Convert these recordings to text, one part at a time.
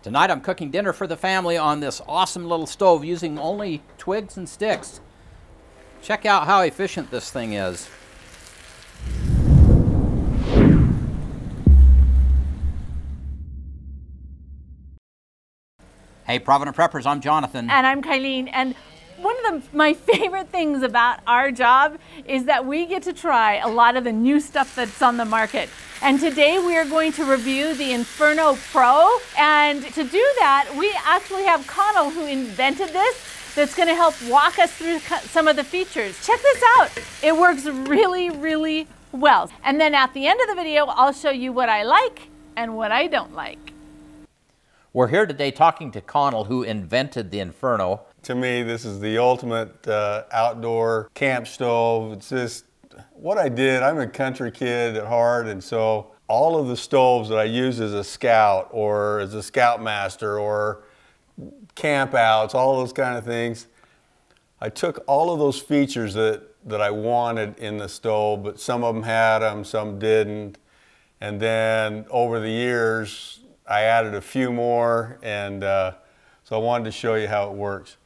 Tonight I'm cooking dinner for the family on this awesome little stove using only twigs and sticks. Check out how efficient this thing is. Hey Provident Preppers, I'm Jonathan. And I'm Kylene. And one of my favorite things about our job is that we get to try a lot of the new stuff that's on the market. And today we are going to review the Inferno Pro. And to do that, we actually have Connell, who invented this, that's going to help walk us through some of the features. Check this out. It works really, really well. And then at the end of the video, I'll show you what I like and what I don't like. We're here today talking to Connell, who invented the Inferno. To me, this is the ultimate outdoor camp stove. It's just what I did. I'm a country kid at heart, and so all of the stoves that I use as a scout or as a scoutmaster or camp outs, all those kind of things, I took all of those features that I wanted in the stove, but some of them had them, some didn't. And then over the years, I added a few more, and so I wanted to show you how it works.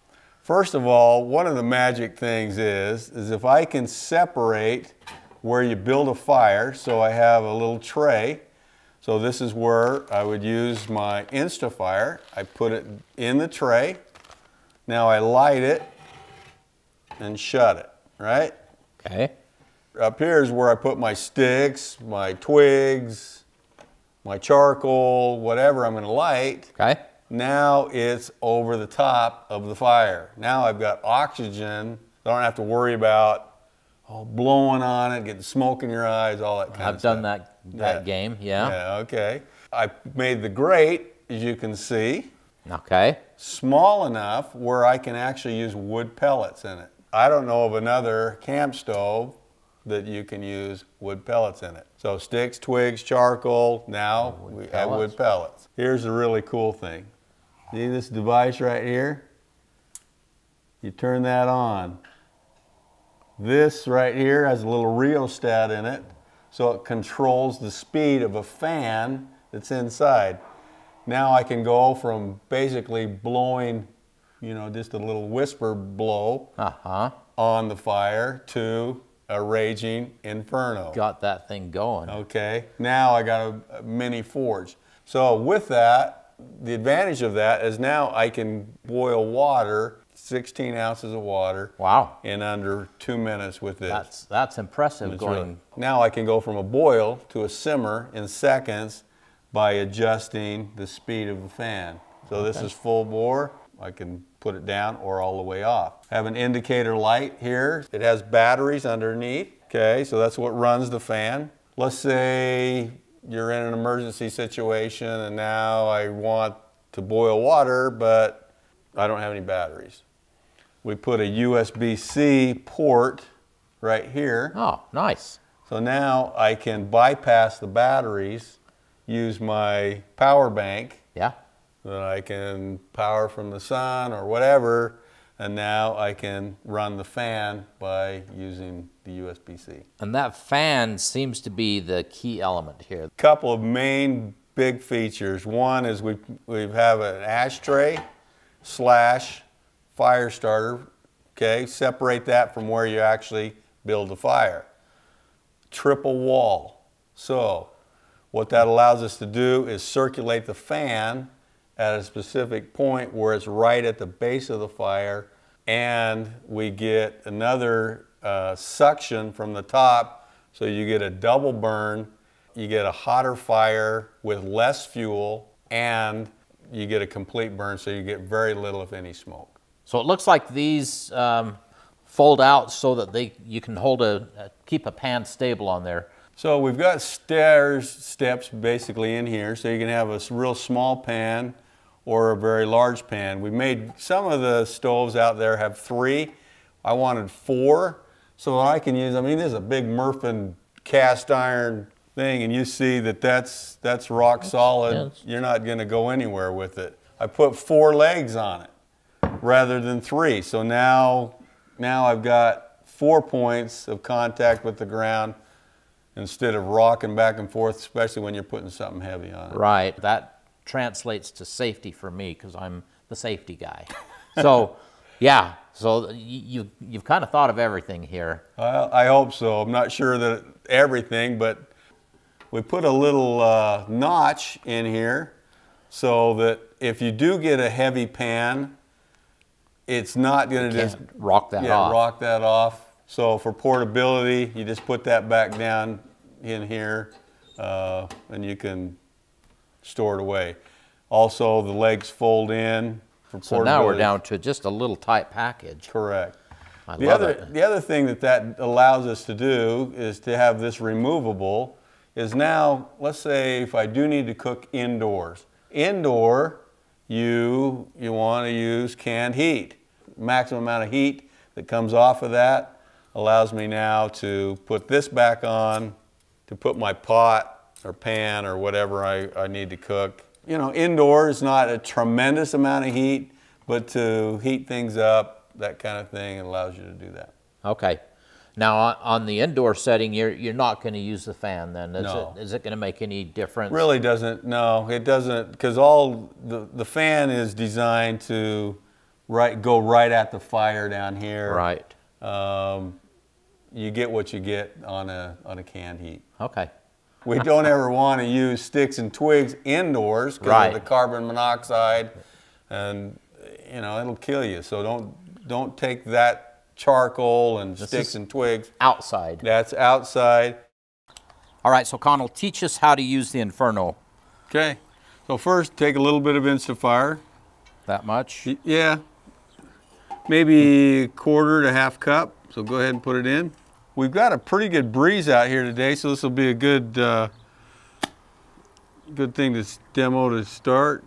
First of all, one of the magic things is if I can separate where you build a fire, so I have a little tray. So this is where I would use my InstaFire. I put it in the tray. Now I light it and shut it, right? Okay. Up here is where I put my sticks, my twigs, my charcoal, whatever I'm going to light. Okay. Now it's over the top of the fire. Now I've got oxygen. I don't have to worry about blowing on it, getting smoke in your eyes, all that kind of stuff. I've done that game, yeah. Yeah, okay. I made the grate, as you can see, okay, small enough where I can actually use wood pellets in it. I don't know of another camp stove that you can use wood pellets in it. So sticks, twigs, charcoal, now we have wood pellets. Here's the really cool thing. See this device right here? You turn that on. This right here has a little rheostat in it, so it controls the speed of a fan that's inside. Now I can go from basically blowing, you know, just a little whisper blow on the fire to a raging inferno. Got that thing going. Okay, now I got a mini forge. So with that, the advantage of that is now I can boil water, 16 ounces of water. Wow. In under 2 minutes with this. That's impressive going. Now I can go from a boil to a simmer in seconds by adjusting the speed of the fan. So this is full bore. I can put it down or all the way off. I have an indicator light here. It has batteries underneath. Okay, so that's what runs the fan. Let's say you're in an emergency situation and now I want to boil water, but I don't have any batteries. We put a USB-C port right here. Oh, nice. So now I can bypass the batteries, use my power bank. Yeah. That I can power from the sun or whatever, and now I can run the fan by using the USB-C. And that fan seems to be the key element here. A couple of main big features. One is we have an ashtray / fire starter. Okay, separate that from where you actually build the fire. Triple wall. So what that allows us to do is circulate the fan at a specific point where it's right at the base of the fire, and we get another suction from the top, so you get a double burn, you get a hotter fire with less fuel, and you get a complete burn, so you get very little, if any, smoke. So it looks like these fold out so that you can keep a pan stable on there. So we've got steps basically in here, so you can have a real small pan or a very large pan. We made some of the stoves out there have 3. I wanted 4, so I can use, I mean, this is a big Murphin cast iron thing, and you see that that's rock solid. Yes. You're not gonna go anywhere with it. I put 4 legs on it rather than 3. So now I've got 4 points of contact with the ground instead of rocking back and forth, especially when you're putting something heavy on it. Right. That translates to safety for me because I'm the safety guy. So, yeah, so you've kind of thought of everything here. I hope so. I'm not sure that everything, but we put a little notch in here so that if you do get a heavy pan, it's not going to just rock that off. Rock that off. So for portability, you just put that back down in here, and you can store it away. Also, the legs fold in for portability. So now we're down to just a little tight package. Correct. I love it. The other thing that allows us to do is to have this removable. Is now, let's say if I do need to cook indoors. Indoor, you want to use canned heat. Maximum amount of heat that comes off of that allows me now to put this back on, to put my pot or pan or whatever I need to cook. You know, indoor is not a tremendous amount of heat, but to heat things up, that kind of thing, it allows you to do that. Okay. Now on the indoor setting, you're not going to use the fan then, No. Is it going to make any difference? Really doesn't, no, it doesn't, because all the fan is designed to go right at the fire down here. Right. You get what you get on a canned heat. Okay. We don't ever want to use sticks and twigs indoors because of the carbon monoxide, and you know it'll kill you. So don't take that charcoal and sticks and twigs outside. That's outside. All right, so Connell, teach us how to use the Inferno. Okay. So first, take a little bit of InstaFire. That much? Yeah. Maybe a quarter to half cup. So go ahead and put it in. We've got a pretty good breeze out here today, so this will be a good thing to demo to start.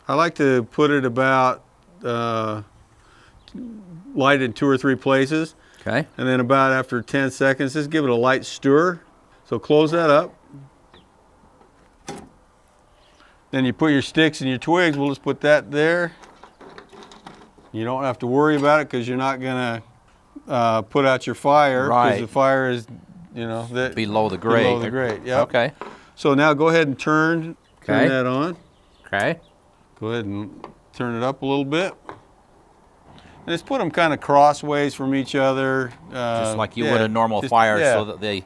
I like to put it about light in 2 or 3 places. Okay. And then about after 10 seconds, just give it a light stir. So close that up. Then you put your sticks and your twigs. We'll just put that there. You don't have to worry about it because you're not going to put out your fire. Right. Because the fire is, you know, below the grate. Below the grate, yeah. Okay. So now go ahead and turn that on. Okay. Go ahead and turn it up a little bit. And just put them kind of crossways from each other. Just like you would a normal fire, so that they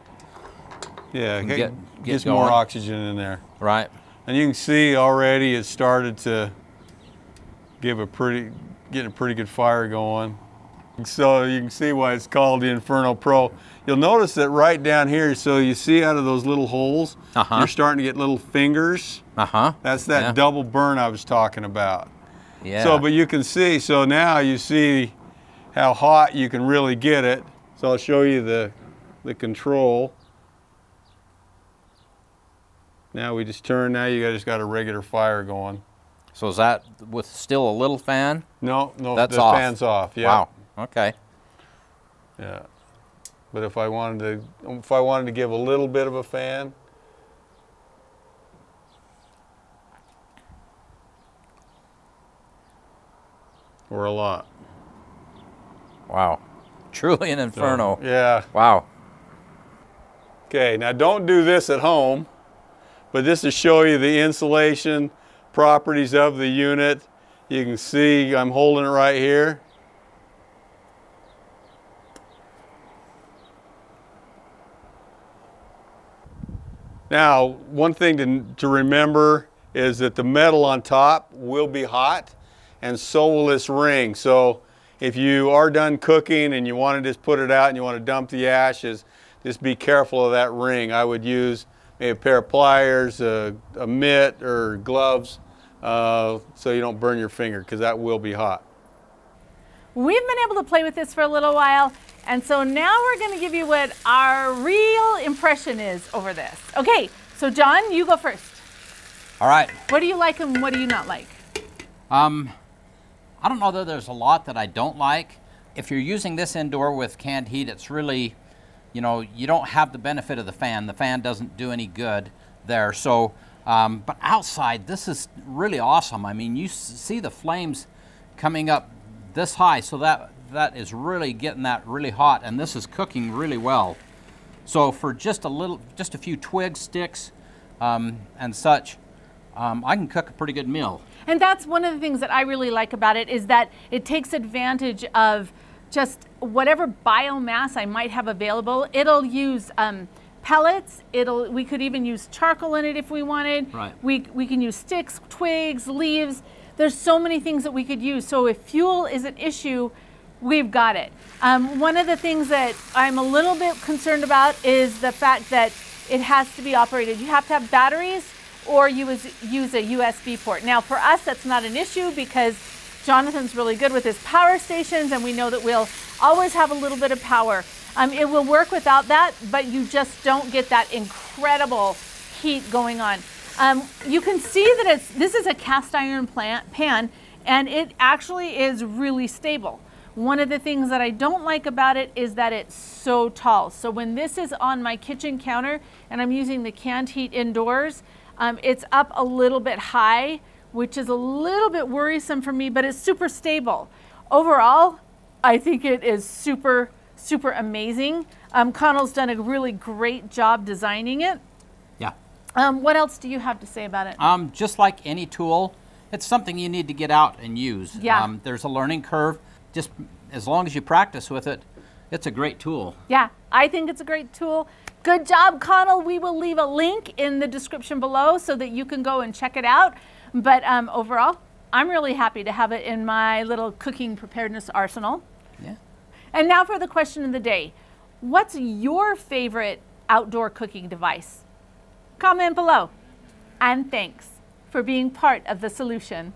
get get more going. oxygen in there. Right. And you can see already it started to getting a pretty good fire going. So you can see why it's called the Inferno Pro. You'll notice that right down here, so you see out of those little holes, you're starting to get little fingers. That's that double burn I was talking about. Yeah. So, but you can see, so now you see how hot you can really get it. So I'll show you the control. Now we just turn, now you just got a regular fire going. So is that with still a little fan? No, that's the off. fan's off. Yeah. Wow. Okay. Yeah. But if I wanted to give a little bit of a fan, or a lot. Wow. Truly an Inferno. So, yeah. Wow. Okay, now don't do this at home, but just to show you the insulation properties of the unit. You can see I'm holding it right here. Now, one thing to remember is that the metal on top will be hot, and so will this ring. So if you are done cooking and you want to just put it out and you want to dump the ashes, just be careful of that ring. I would use maybe a pair of pliers, a mitt, or gloves, so you don't burn your finger, because that will be hot. We've been able to play with this for a little while, and so now we're going to give you what our real impression is over this. Okay, so John, you go first. All right. What do you like and what do you not like? I don't know that there's a lot that I don't like. If you're using this indoor with canned heat, it's really, you know, you don't have the benefit of the fan. The fan doesn't do any good there. So, but outside, this is really awesome. I mean, you see the flames coming up this high, so that is really getting that really hot, and this is cooking really well. So for just a few twigs, sticks, and such, I can cook a pretty good meal. And that's one of the things that I really like about it, is that it takes advantage of just whatever biomass I might have available. It'll use pellets. We could even use charcoal in it if we wanted. Right. We can use sticks, twigs, leaves. There's so many things that we could use. So if fuel is an issue, we've got it. One of the things that I'm a little bit concerned about is the fact that it has to be operated. You have to have batteries or you use a USB port. Now for us, that's not an issue because Jonathan's really good with his power stations, and we know that we'll always have a little bit of power. It will work without that, but you just don't get that incredible heat going on. You can see that this is a cast iron pan, and it actually is really stable. One of the things that I don't like about it is that it's so tall. So when this is on my kitchen counter and I'm using the canned heat indoors, it's up a little bit high, which is a little bit worrisome for me, but it's super stable. Overall, I think it is super, super amazing. Connell's done a really great job designing it. Yeah. What else do you have to say about it? Just like any tool, it's something you need to get out and use. Yeah. There's a learning curve. Just as long as you practice with it, it's a great tool. Yeah, I think it's a great tool. Good job, Connell. We will leave a link in the description below so that you can go and check it out. But overall, I'm really happy to have it in my little cooking preparedness arsenal. Yeah. And now for the question of the day. What's your favorite outdoor cooking device? Comment below. And thanks for being part of the solution.